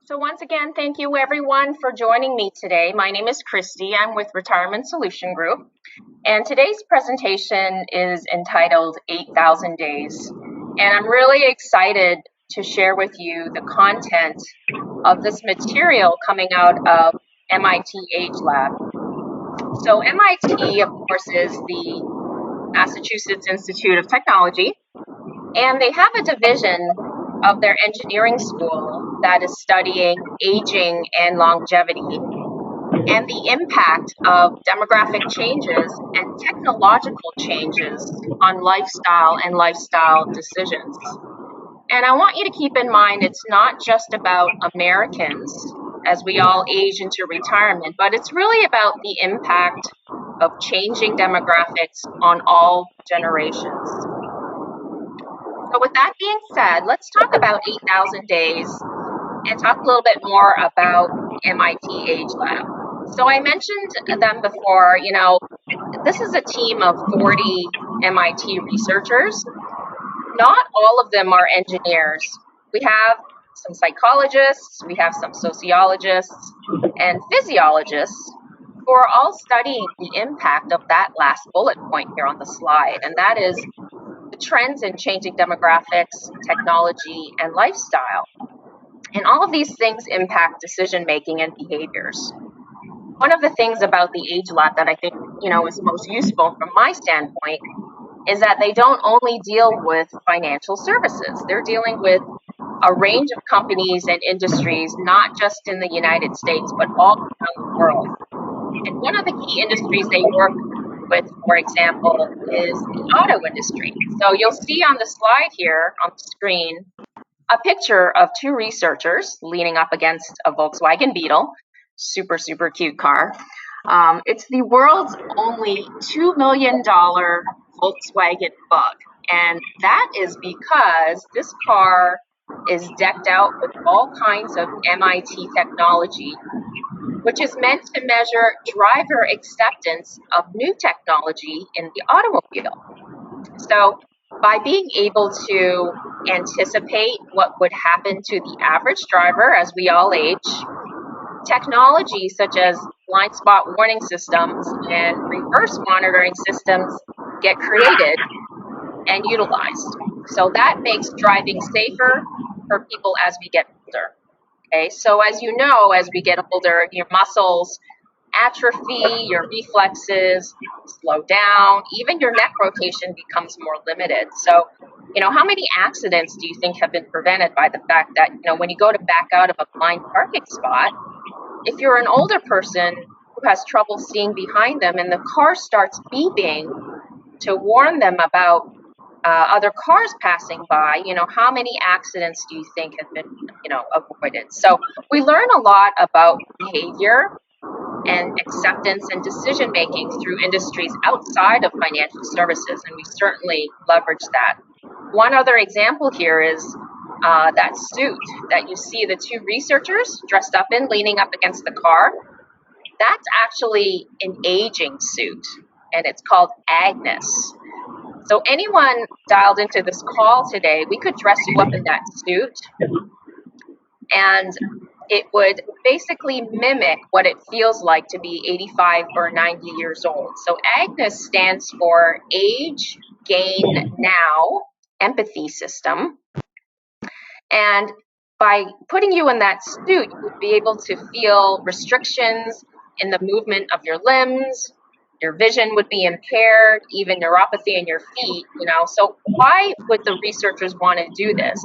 So once again, thank you everyone for joining me today. My name is Christie. I'm with Retirement Solution Group. And today's presentation is entitled 8,000 Days. And I'm really excited to share with you the content of this material coming out of MIT AgeLab. So MIT, of course, is the Massachusetts Institute of Technology. And they have a division of their engineering school that is studying aging and longevity and the impact of demographic changes and technological changes on lifestyle and lifestyle decisions. And I want you to keep in mind it's not just about Americans as we all age into retirement, but it's really about the impact of changing demographics on all generations. So with that being said, let's talk about 8,000 Days and talk a little bit more about MIT AgeLab. So I mentioned them before, this is a team of 40 MIT researchers. Not all of them are engineers. We have some psychologists, we have some sociologists, and physiologists who are all studying the impact of that last bullet point here on the slide, and that is the trends in changing demographics, technology, and lifestyle. And all of these things impact decision making and behaviors. One of the things about the AgeLab that I think, is most useful from my standpoint is that they don't only deal with financial services. They're dealing with a range of companies and industries, not just in the United States, but all around the world. And one of the key industries they work with, for example, is the auto industry. So you'll see on the slide here on the screen a picture of two researchers leaning up against a Volkswagen Beetle, super cute car. It's the world's only $2 million Volkswagen Bug, and that is because this car is decked out with all kinds of MIT technology, which is meant to measure driver acceptance of new technology in the automobile. So by being able to anticipate what would happen to the average driver as we all age, technology such as blind spot warning systems and reverse monitoring systems get created and utilized. So that makes driving safer for people as we get older. Okay, so as you know, as we get older, your muscles atrophy, your reflexes slow down, even your neck rotation becomes more limited. So, how many accidents do you think have been prevented by the fact that, when you go to back out of a blind parking spot, if you're an older person who has trouble seeing behind them and the car starts beeping to warn them about other cars passing by, how many accidents do you think have been, avoided? So we learn a lot about behavior and acceptance and decision making through industries outside of financial services, and we certainly leverage that. One other example here is that suit that you see the two researchers dressed up in, leaning up against the car. That's actually an aging suit, and it's called Agnes. So anyone dialed into this call today, we could dress you up in that suit, and it would basically mimic what it feels like to be 85 or 90 years old. So Agnes stands for Age Gain Now Empathy System. And by putting you in that suit, you would be able to feel restrictions in the movement of your limbs. Your vision would be impaired, even neuropathy in your feet, So why would the researchers want to do this?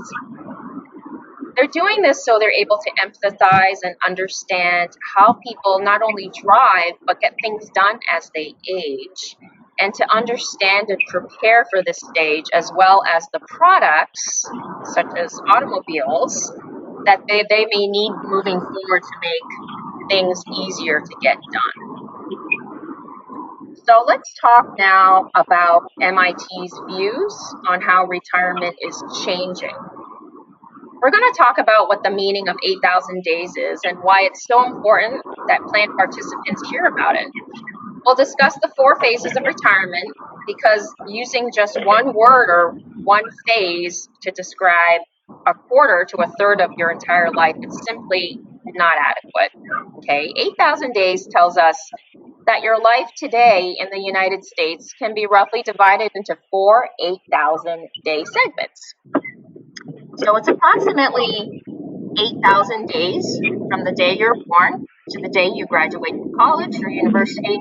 They're doing this so they're able to empathize and understand how people not only drive, but get things done as they age, and to understand and prepare for this stage, as well as the products, such as automobiles, that they may need moving forward to make things easier to get done. So let's talk now about MIT's views on how retirement is changing. We're going to talk about what the meaning of 8,000 days is and why it's so important that plan participants hear about it. We'll discuss the 4 phases of retirement because using just one word or one phase to describe a quarter to a third of your entire life, it's simply not adequate. Okay, 8,000 days tells us that your life today in the United States can be roughly divided into 4 8,000 day segments. So it's approximately 8,000 days from the day you're born to the day you graduate from college or university.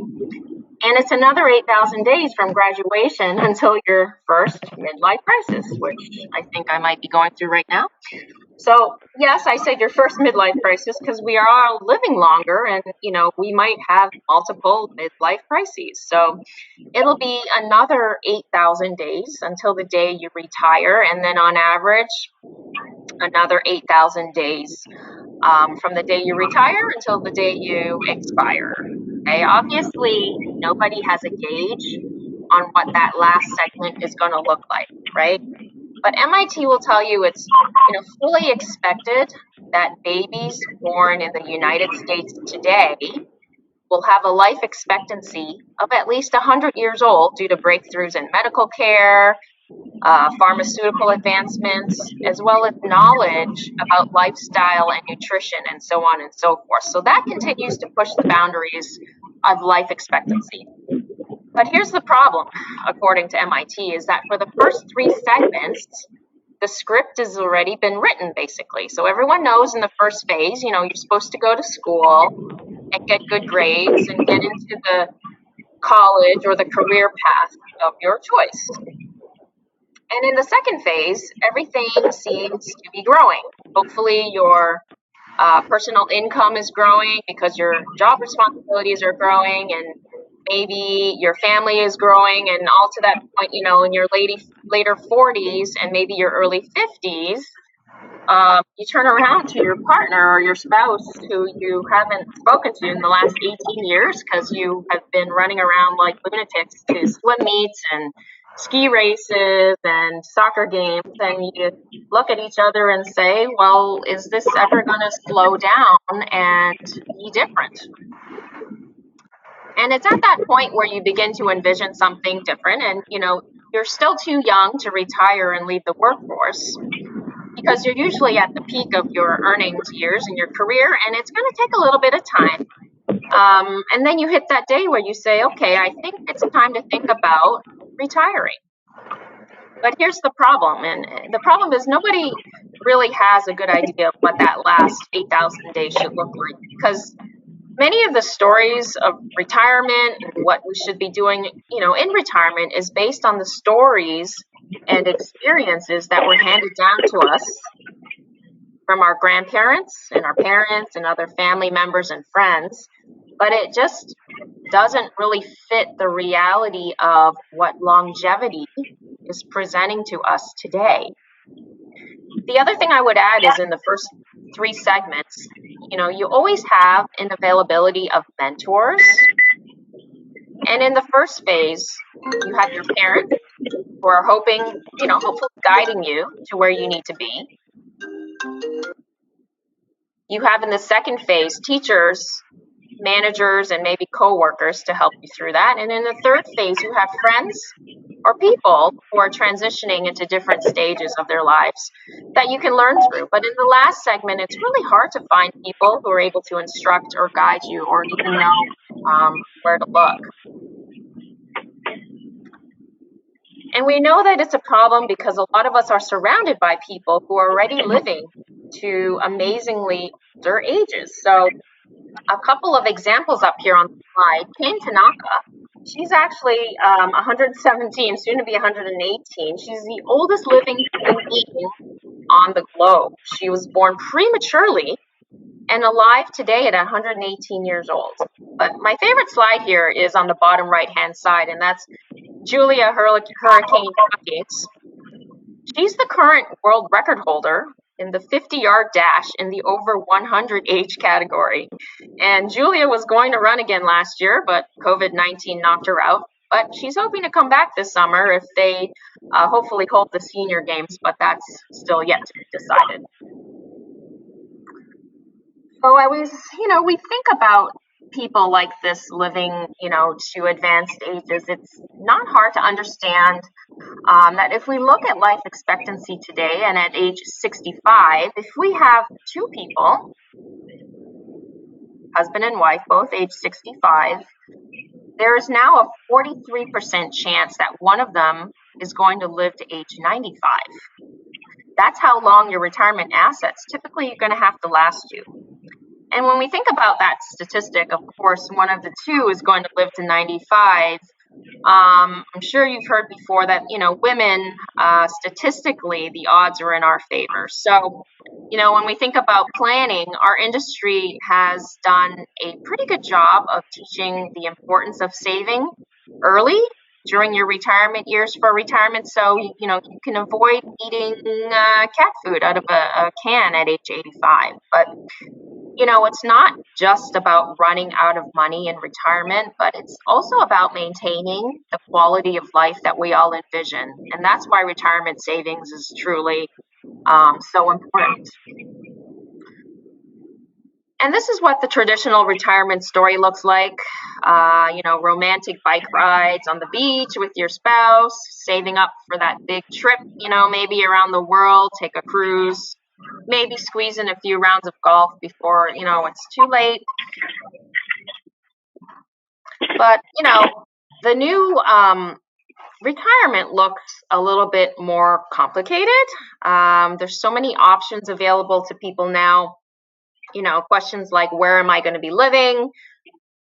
And it's another 8,000 days from graduation until your first midlife crisis, which I think I might be going through right now. So yes, I said your first midlife crisis because we are all living longer and, we might have multiple midlife crises. So it'll be another 8,000 days until the day you retire. And then on average, another 8,000 days from the day you retire until the day you expire. Okay, obviously, nobody has a gauge on what that last segment is going to look like, right? But MIT will tell you it's fully expected that babies born in the United States today will have a life expectancy of at least 100 years old due to breakthroughs in medical care, pharmaceutical advancements, as well as knowledge about lifestyle and nutrition and so on and so forth. So that continues to push the boundaries of life expectancy. But here's the problem, according to MIT, is that for the first 3 segments, the script has already been written, basically. So everyone knows in the first phase, you're supposed to go to school and get good grades and get into the college or the career path of your choice. And in the second phase, everything seems to be growing. Hopefully your personal income is growing because your job responsibilities are growing, and maybe your family is growing, and all to that point, in your later 40s and maybe your early 50s, you turn around to your partner or your spouse who you haven't spoken to in the last 18 years because you have been running around like lunatics to swim meets and ski races and soccer games, and you look at each other and say, well, is this ever going to slow down and be different? And it's at that point where you begin to envision something different, and you're still too young to retire and leave the workforce because you're usually at the peak of your earnings years in your career, and it's going to take a little bit of time. And then you hit that day where you say, okay, I think it's time to think about retiring. But here's the problem, and the problem is nobody really has a good idea of what that last 8,000 days should look like, because many of the stories of retirement and what we should be doing, in retirement is based on the stories and experiences that were handed down to us from our grandparents and our parents and other family members and friends, but it just doesn't really fit the reality of what longevity is presenting to us today. The other thing I would add is in the first 3 segments, you always have an availability of mentors. And in the first phase, you have your parents who are hopefully guiding you to where you need to be. You have in the second phase teachers, managers, and maybe coworkers to help you through that. And in the third phase, you have friends or people who are transitioning into different stages of their lives that you can learn through. But in the last segment, it's really hard to find people who are able to instruct or guide you or even know where to look. And we know that it's a problem because a lot of us are surrounded by people who are already living to amazingly older ages. So a couple of examples up here on the slide. Cheng she's actually 117, soon to be 118. She's the oldest living human being on the globe. She was born prematurely and alive today at 118 years old. But my favorite slide here is on the bottom right-hand side, and that's Julia Hurricane Buckets. She's the current world record holder in the 50-yard dash in the over 100 age category. And Julia was going to run again last year, but COVID-19 knocked her out. But she's hoping to come back this summer if they hopefully hold the senior games, but that's still yet to be decided. So we think about people like this living, to advanced ages. It's not hard to understand that if we look at life expectancy today and at age 65, if we have two people, husband and wife, both age 65, there is now a 43% chance that one of them is going to live to age 95. That's how long your retirement assets typically are going to have to last you. And when we think about that statistic, of course, one of the two is going to live to 95. I'm sure you've heard before that, women, statistically, the odds are in our favor. So, when we think about planning, our industry has done a pretty good job of teaching the importance of saving early during your retirement years for retirement. So, you can avoid eating cat food out of a can at age 85. But it's not just about running out of money in retirement, but it's also about maintaining the quality of life that we all envision. And that's why retirement savings is truly so important. And this is what the traditional retirement story looks like. Romantic bike rides on the beach with your spouse, saving up for that big trip, maybe around the world, take a cruise, maybe squeeze in a few rounds of golf before, it's too late. But, the new retirement looks a little bit more complicated. There's so many options available to people now. Questions like, where am I going to be living?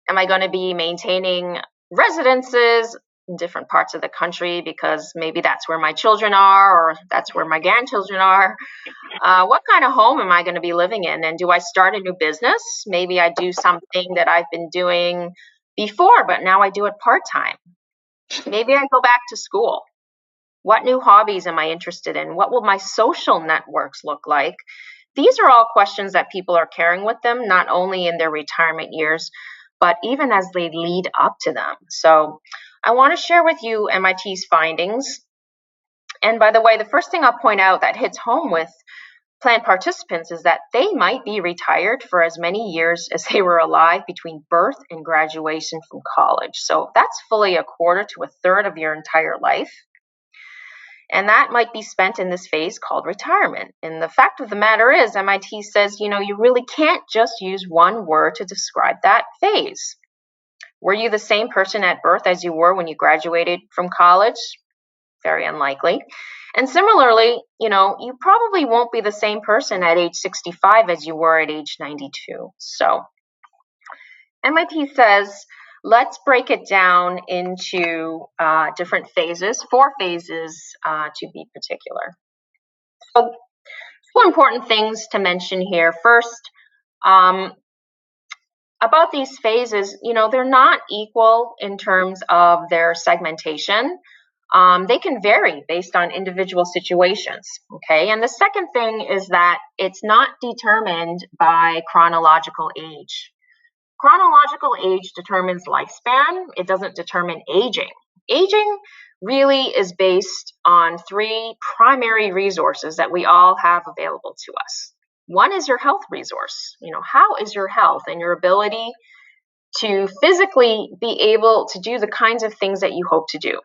Am I going to be maintaining residences in different parts of the country because maybe that's where my children are or that's where my grandchildren are? What kind of home am I going to be living in? And do I start a new business? Maybe I do something that I've been doing before, but now I do it part-time. Maybe I go back to school. What new hobbies am I interested in? What will my social networks look like? These are all questions that people are carrying with them, not only in their retirement years, but even as they lead up to them. So I want to share with you MIT's findings. And by the way, the first thing I'll point out that hits home with plan participants is that they might be retired for as many years as they were alive between birth and graduation from college. So that's fully a quarter to a third of your entire life. And that might be spent in this phase called retirement. And the fact of the matter is, MIT says, you really can't just use one word to describe that phase. Were you the same person at birth as you were when you graduated from college? Very unlikely. And similarly, you probably won't be the same person at age 65 as you were at age 92. So MIT says, let's break it down into different phases, 4 phases to be particular. So 2 important things to mention here. First, about these phases, they're not equal in terms of their segmentation. They can vary based on individual situations, okay? And the second thing is that it's not determined by chronological age. Chronological age determines lifespan. It doesn't determine aging. Aging really is based on 3 primary resources that we all have available to us. One is your health resource. How is your health and your ability to physically be able to do the kinds of things that you hope to do?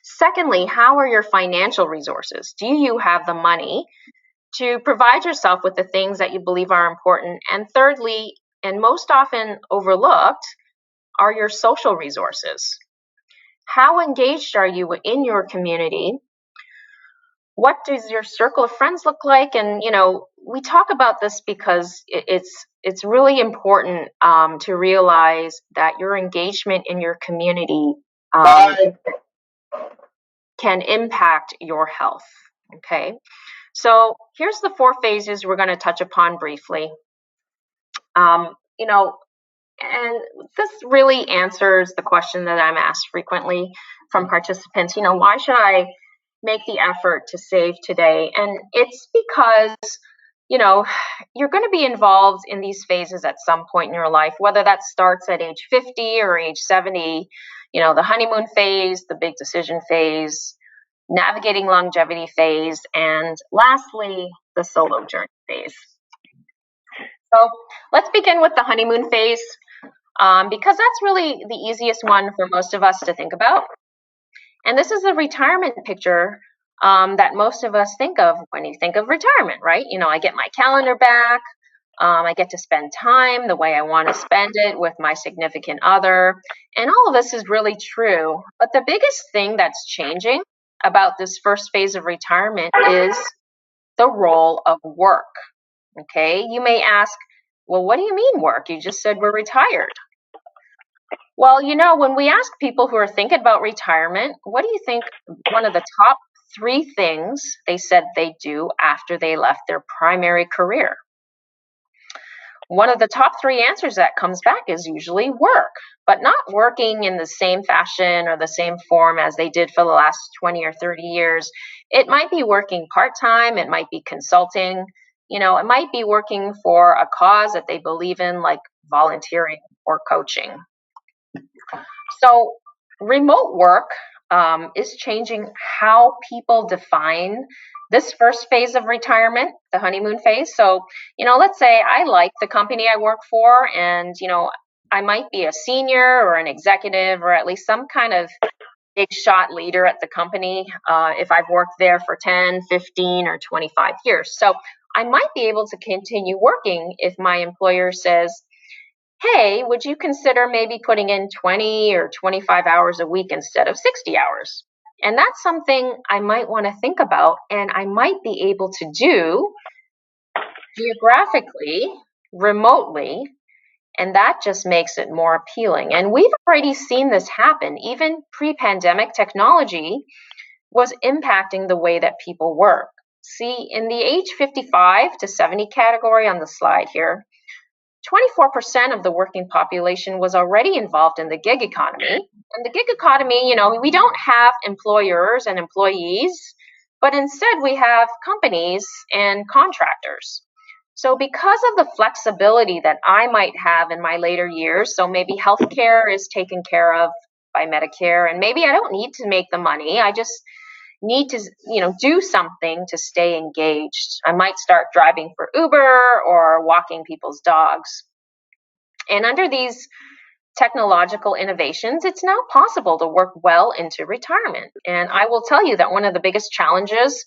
Secondly, how are your financial resources? Do you have the money to provide yourself with the things that you believe are important? And thirdly, and most often overlooked, are your social resources. How engaged are you in your community? What does your circle of friends look like? And, we talk about this because it's really important to realize that your engagement in your community can impact your health, okay? So here's the 4 phases we're going to touch upon briefly. And this really answers the question that I'm asked frequently from participants, why should I make the effort to save today? And it's because, you're going to be involved in these phases at some point in your life, whether that starts at age 50 or age 70, the honeymoon phase, the big decision phase, navigating longevity phase, and lastly, the solo journey phase. So let's begin with the honeymoon phase, because that's really the easiest one for most of us to think about. And this is a retirement picture that most of us think of when you think of retirement, right? I get my calendar back. I get to spend time the way I want to spend it with my significant other. And all of this is really true. But the biggest thing that's changing about this first phase of retirement is the role of work. Okay. You may ask, well, what do you mean work? You just said we're retired. Well, when we ask people who are thinking about retirement, what do you think one of the top 3 things they said they do after they left their primary career? One of the top 3 answers that comes back is usually work, but not working in the same fashion or the same form as they did for the last 20 or 30 years. It might be working part-time, it might be consulting, it might be working for a cause that they believe in, like volunteering or coaching. So remote work is changing how people define this first phase of retirement, the honeymoon phase. So, let's say I like the company I work for, and, I might be a senior or an executive or at least some kind of big shot leader at the company if I've worked there for 10, 15, or 25 years. So I might be able to continue working if my employer says, hey, would you consider maybe putting in 20 or 25 hours a week instead of 60 hours? And that's something I might want to think about, and I might be able to do geographically, remotely, and that just makes it more appealing. And we've already seen this happen. Even pre-pandemic, technology was impacting the way that people work. See, in the age 55 to 70 category on the slide here, 24% of the working population was already involved in the gig economy. And the gig economy, we don't have employers and employees, but instead we have companies and contractors. So because of the flexibility that I might have in my later years, so maybe healthcare is taken care of by Medicare, and maybe I don't need to make the money, I just need to, do something to stay engaged. I might start driving for Uber or walking people's dogs. And under these technological innovations, it's now possible to work well into retirement. And I will tell you that one of the biggest challenges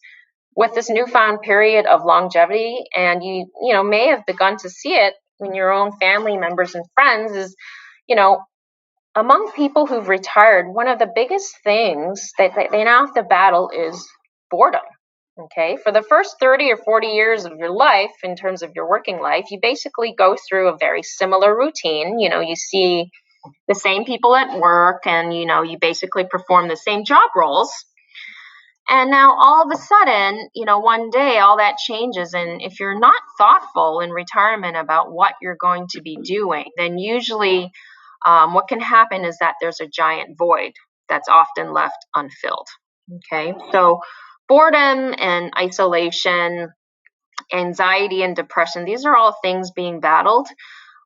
with this newfound period of longevity, and you may have begun to see it in your own family members and friends, is, among people who've retired, one of the biggest things that they now have to battle is boredom. Okay, for the first 30 or 40 years of your life, in terms of your working life, you basically go through a very similar routine. You see the same people at work, and, you basically perform the same job roles. And now all of a sudden, one day all that changes. And if you're not thoughtful in retirement about what you're going to be doing, then usually what can happen is that there's a giant void that's often left unfilled. Okay, so boredom and isolation, anxiety and depression, these are all things being battled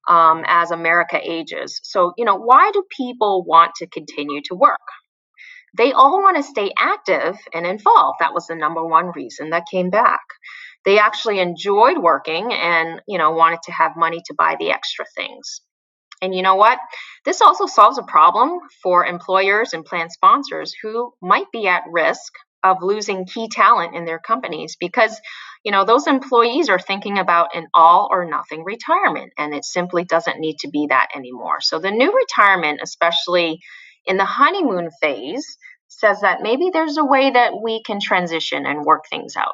as America ages. So, why do people want to continue to work? They all want to stay active and involved. That was the number one reason that came back. They actually enjoyed working and, wanted to have money to buy the extra things. And you know what? This also solves a problem for employers and plan sponsors who might be at risk of losing key talent in their companies because, those employees are thinking about an all or nothing retirement, and it simply doesn't need to be that anymore. So the new retirement, especially in the honeymoon phase, says that maybe there's a way that we can transition and work things out.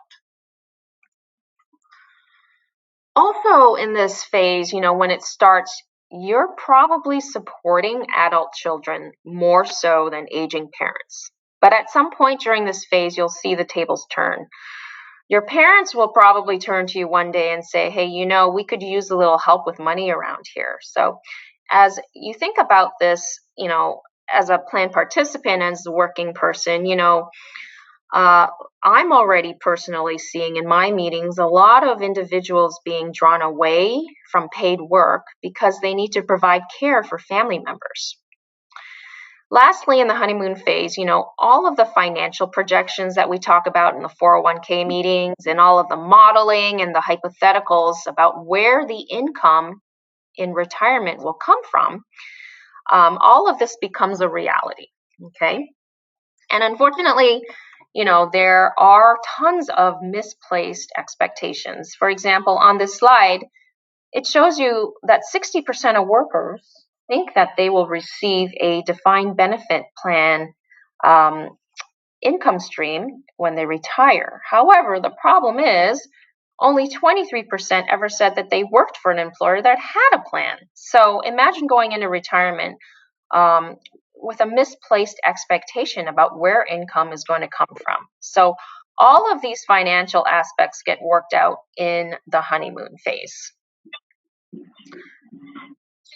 Also in this phase, when it starts, you're probably supporting adult children more so than aging parents. But at some point during this phase, you'll see the tables turn. Your parents will probably turn to you one day and say, hey, we could use a little help with money around here. So as you think about this, as a plan participant, as a working person, I'm already personally seeing in my meetings a lot of individuals being drawn away from paid work because they need to provide care for family members. Lastly, in the honeymoon phase, all of the financial projections that we talk about in the 401k meetings and all of the modeling and the hypotheticals about where the income in retirement will come from, all of this becomes a reality, okay? And unfortunately, there are tons of misplaced expectations. For example, on this slide, it shows you that 60% of workers think that they will receive a defined benefit plan um, income stream when they retire. However, the problem is only 23% ever said that they worked for an employer that had a plan. So imagine going into retirement um, with a misplaced expectation about where income is going to come from. So all of these financial aspects get worked out in the honeymoon phase.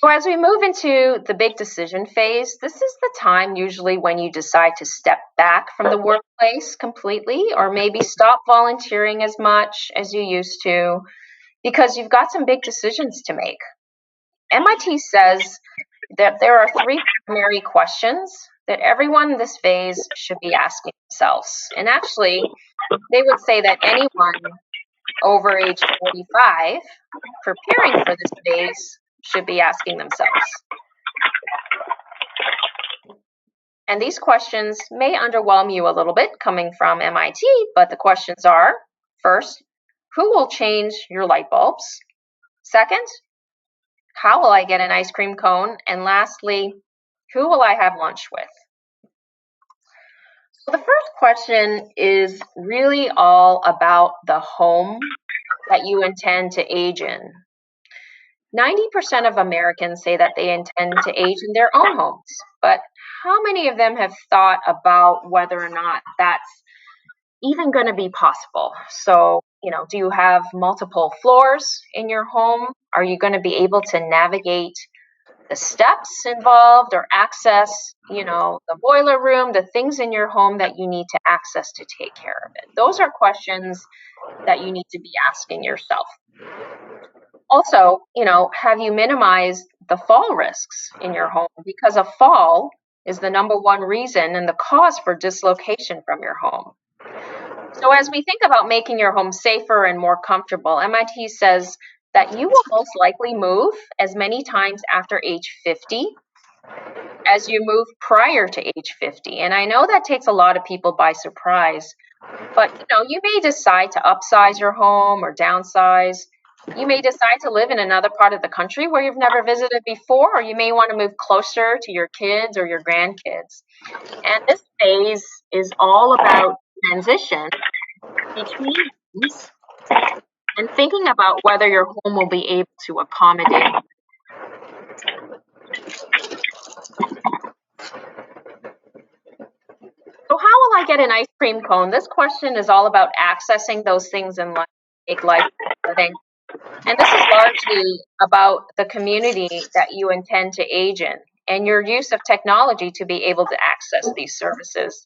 So as we move into the big decision phase, this is the time usually when you decide to step back from the workplace completely, or maybe stop volunteering as much as you used to, because you've got some big decisions to make. MIT says that there are three primary questions that everyone in this phase should be asking themselves. And actually, they would say that anyone over age 45 preparing for this phase should be asking themselves. And these questions may underwhelm you a little bit coming from MIT, but the questions are, first, who will change your light bulbs? Second, how will I get an ice cream cone? And lastly, who will I have lunch with? So the first question is really all about the home that you intend to age in. 90% of Americans say that they intend to age in their own homes, but how many of them have thought about whether or not that's even going to be possible? So, do you have multiple floors in your home? Are you going to be able to navigate the steps involved or access, the boiler room, the things in your home that you need to access to take care of it? Those are questions that you need to be asking yourself. Also, have you minimized the fall risks in your home? Because a fall is the number one reason and the cause for dislocation from your home. So as we think about making your home safer and more comfortable, MIT says that you will most likely move as many times after age 50 as you move prior to age 50. And I know that takes a lot of people by surprise, but you may decide to upsize your home or downsize. You may decide to live in another part of the country where you've never visited before, or you may want to move closer to your kids or your grandkids. And this phase is all about transition between homes and thinking about whether your home will be able to accommodate. So how will I get an ice cream cone? This question is all about accessing those things in life, make life living. And this is largely about the community that you intend to age in and your use of technology to be able to access these services.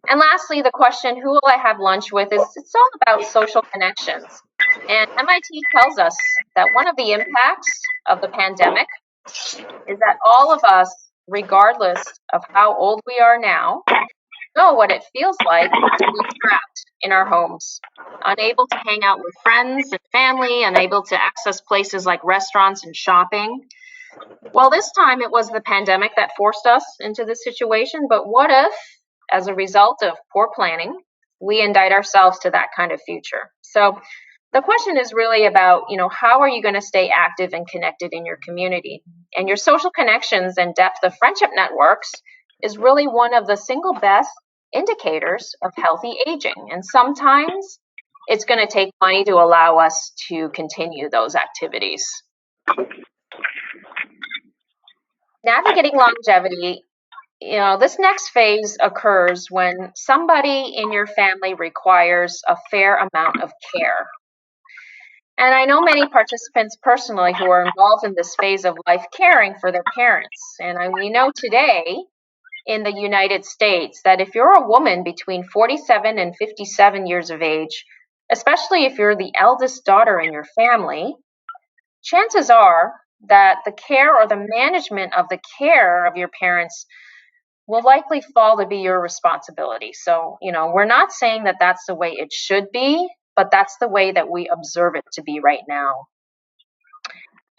And lastly, the question, who will I have lunch with, it's all about social connections. And MIT tells us that one of the impacts of the pandemic is that all of us, regardless of how old we are now, know what it feels like to be trapped in our homes, unable to hang out with friends and family, unable to access places like restaurants and shopping. Well, this time it was the pandemic that forced us into this situation, but what if, as a result of poor planning, we indict ourselves to that kind of future? So the question is really about, how are you going to stay active and connected in your community? And your social connections and depth of friendship networks is really one of the single best indicators of healthy aging. And sometimes it's going to take money to allow us to continue those activities. Navigating longevity, this next phase occurs when somebody in your family requires a fair amount of care. And I know many participants personally who are involved in this phase of life caring for their parents. And we know today in the United States that if you're a woman between 47 and 57 years of age, especially if you're the eldest daughter in your family, chances are that the care or the management of the care of your parents will likely fall to be your responsibility. So, we're not saying that that's the way it should be, but that's the way that we observe it to be right now.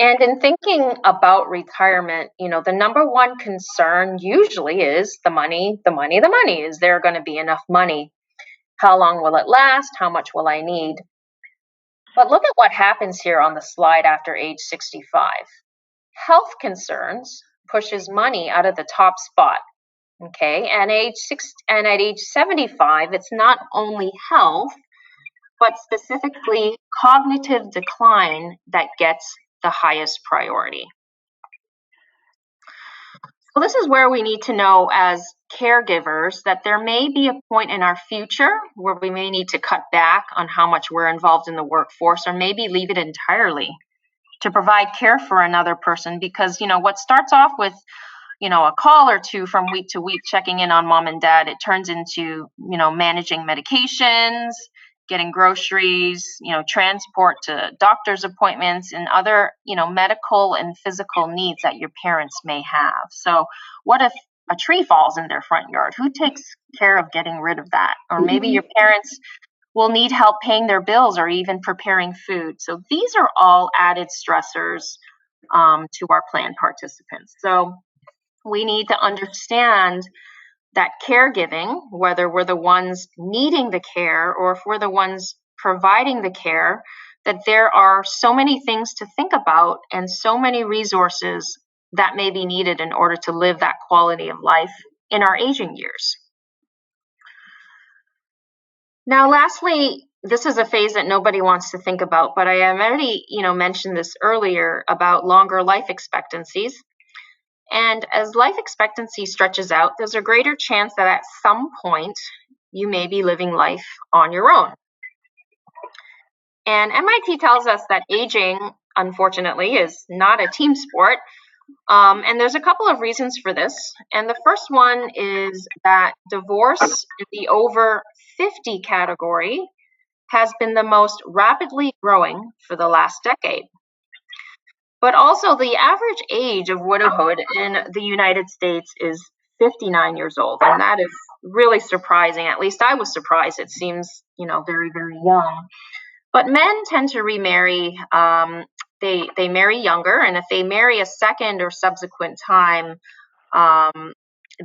And in thinking about retirement, the number one concern usually is the money, the money, the money. Is there going to be enough money? How long will it last? How much will I need? But look at what happens here on the slide after age 65. Health concerns pushes money out of the top spot. Okay, and at age 75, it's not only health, but specifically cognitive decline that gets the highest priority. So this is where we need to know as caregivers that there may be a point in our future where we may need to cut back on how much we're involved in the workforce, or maybe leave it entirely to provide care for another person, because what starts off with a call or two from week to week checking in on mom and dad, it turns into managing medications, getting groceries, transport to doctor's appointments, and other medical and physical needs that your parents may have. So what if a tree falls in their front yard? Who takes care of getting rid of that? Or maybe your parents will need help paying their bills or even preparing food. So these are all added stressors to our plan participants. So we need to understand that caregiving, whether we're the ones needing the care or if we're the ones providing the care, that there are so many things to think about and so many resources that may be needed in order to live that quality of life in our aging years. Now, lastly, this is a phase that nobody wants to think about, but I have already, mentioned this earlier about longer life expectancies. And as life expectancy stretches out, there's a greater chance that at some point you may be living life on your own. And MIT tells us that aging, unfortunately, is not a team sport. And there's a couple of reasons for this. And the first one is that divorce in the over 50 category has been the most rapidly growing for the last decade. But also the average age of widowhood in the United States is 59 years old. And that is really surprising. At least I was surprised. It seems, very, very young. But men tend to remarry. They marry younger. And if they marry a second or subsequent time,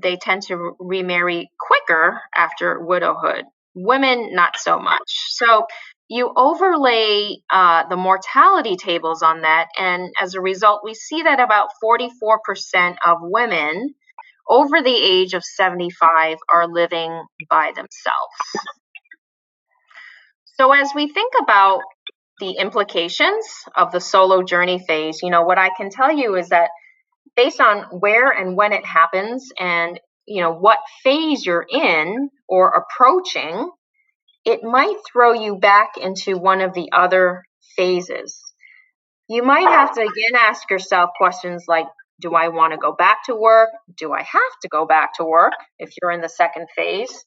they tend to remarry quicker after widowhood. Women, not so much. So you overlay the mortality tables on that, and as a result, we see that about 44% of women over the age of 75 are living by themselves. So as we think about the implications of the solo journey phase, what I can tell you is that based on where and when it happens and what phase you're in or approaching, it might throw you back into one of the other phases. You might have to again ask yourself questions like, do I want to go back to work? Do I have to go back to work if you're in the second phase?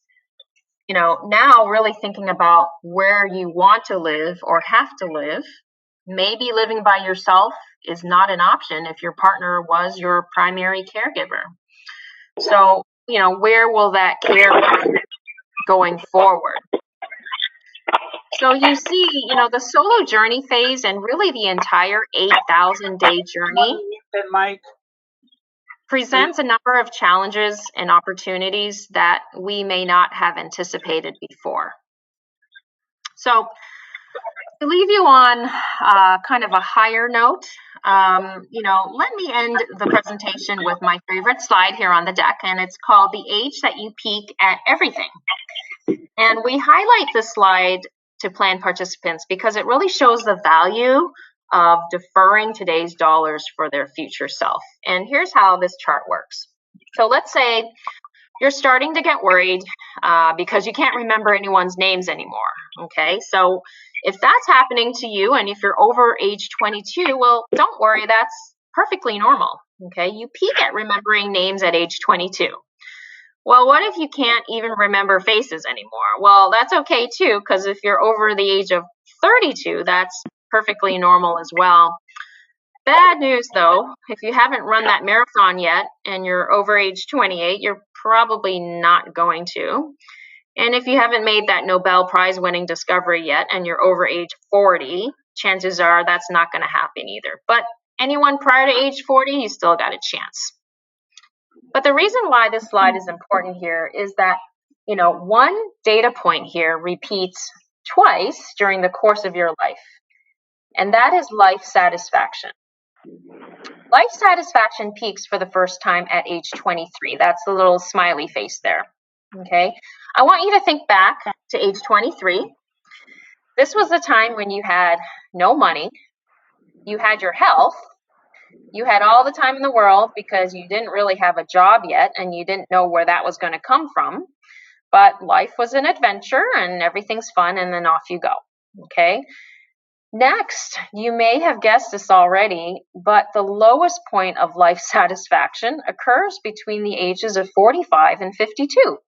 Now really thinking about where you want to live or have to live. Maybe living by yourself is not an option if your partner was your primary caregiver. So, where will that care be going forward? So you see, the solo journey phase and really the entire 8,000-day journey presents a number of challenges and opportunities that we may not have anticipated before. So to leave you on kind of a higher note, let me end the presentation with my favorite slide here on the deck, and it's called The Age That You Peak at Everything. And we highlight this slide to plan participants because it really shows the value of deferring today's dollars for their future self. And here's how this chart works. So let's say you're starting to get worried because you can't remember anyone's names anymore, okay? So if that's happening to you and if you're over age 22, well, don't worry, that's perfectly normal, okay? You peak at remembering names at age 22. Well, what if you can't even remember faces anymore? Well, that's okay too, because if you're over the age of 32, that's perfectly normal as well. Bad news though, if you haven't run that marathon yet and you're over age 28, you're probably not going to. And if you haven't made that Nobel Prize winning discovery yet and you're over age 40, chances are that's not going to happen either. But Anyone prior to age 40, you still got a chance. But the reason why this slide is important here is that, one data point here repeats twice during the course of your life, and that is life satisfaction. Life satisfaction peaks for the first time at age 23. That's the little smiley face there. Okay. I want you to think back to age 23. This was the time when you had no money, you had your health, you had all the time in the world because you didn't really have a job yet and you didn't know where that was going to come from. But life was an adventure and everything's fun, and then off you go. Okay. Next, you may have guessed this already, but the lowest point of life satisfaction occurs between the ages of 45 and 52.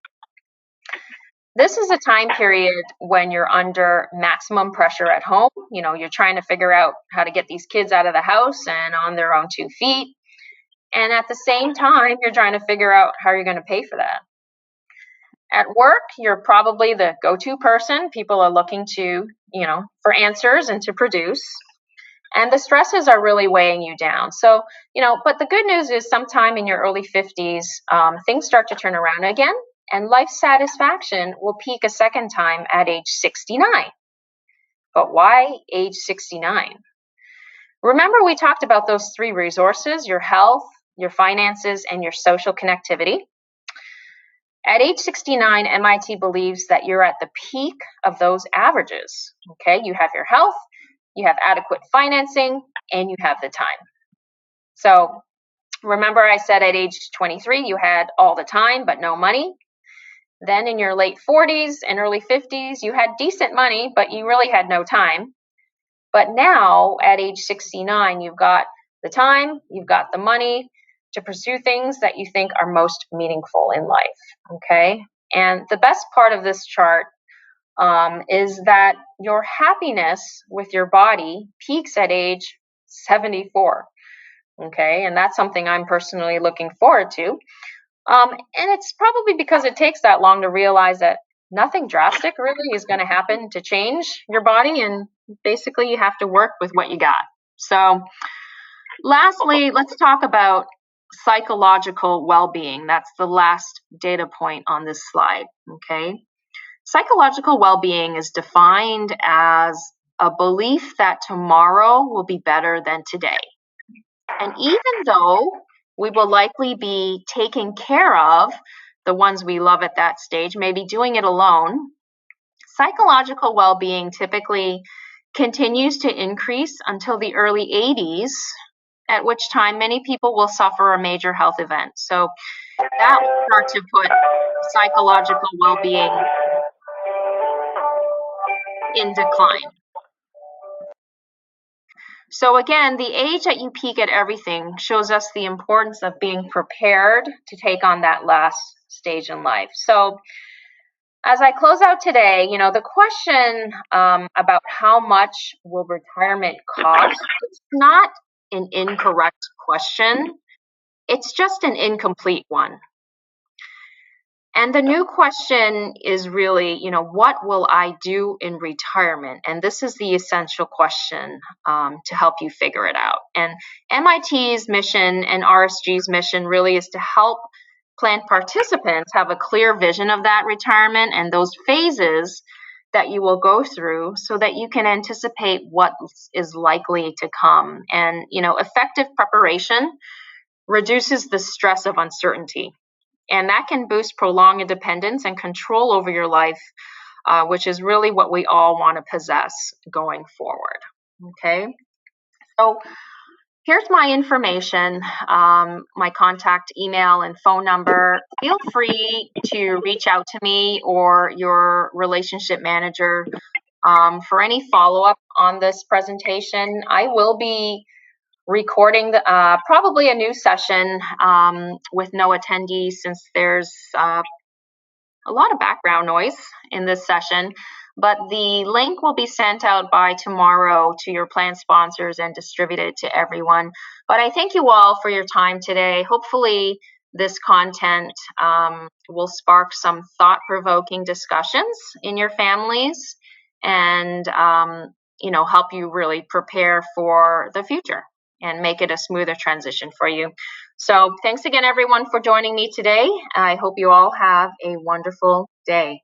This is a time period when you're under maximum pressure at home. You're trying to figure out how to get these kids out of the house and on their own 2 feet. And at the same time, you're trying to figure out how you're going to pay for that. At work, you're probably the go-to person. People are looking to, for answers and to produce. And the stresses are really weighing you down. So, but the good news is sometime in your early 50s, things start to turn around again, and life satisfaction will peak a second time at age 69. But why age 69? Remember, we talked about those 3 resources: your health, your finances, and your social connectivity. At age 69, MIT believes that you're at the peak of those averages. Okay, you have your health, you have adequate financing, and you have the time. So remember I said at age 23, you had all the time but no money. Then in your late 40s and early 50s, you had decent money, but you really had no time. But now at age 69, you've got the time, you've got the money to pursue things that you think are most meaningful in life. Okay. And the best part of this chart is that your happiness with your body peaks at age 74. Okay. And that's something I'm personally looking forward to. And it's probably because it takes that long to realize that nothing drastic really is going to happen to change your body. And basically, you have to work with what you got. So lastly, let's talk about psychological well-being. That's the last data point on this slide. Okay. Psychological well-being is defined as a belief that tomorrow will be better than today. And even though we will likely be taking care of the ones we love at that stage, maybe doing it alone, psychological well-being typically continues to increase until the early 80s, at which time many people will suffer a major health event. So that will start to put psychological well-being in decline. So again, the age that you peak at everything shows us the importance of being prepared to take on that last stage in life. So as I close out today, the question about how much will retirement cost, it's not an incorrect question. It's just an incomplete one. And the new question is really, what will I do in retirement? And this is the essential question to help you figure it out. And MIT's mission and RSG's mission really is to help plan participants have a clear vision of that retirement and those phases that you will go through so that you can anticipate what is likely to come. And, effective preparation reduces the stress of uncertainty. And that can boost prolonged independence and control over your life, which is really what we all want to possess going forward. Okay. So here's my information, my contact email and phone number. Feel free to reach out to me or your relationship manager for any follow-up on this presentation. I will be recording probably a new session with no attendees, since there's a lot of background noise in this session, but the link will be sent out by tomorrow to your plan sponsors and distributed to everyone. But I thank you all for your time today. Hopefully this content will spark some thought-provoking discussions in your families and help you really prepare for the future. and make it a smoother transition for you. So thanks again, everyone, for joining me today. I hope you all have a wonderful day.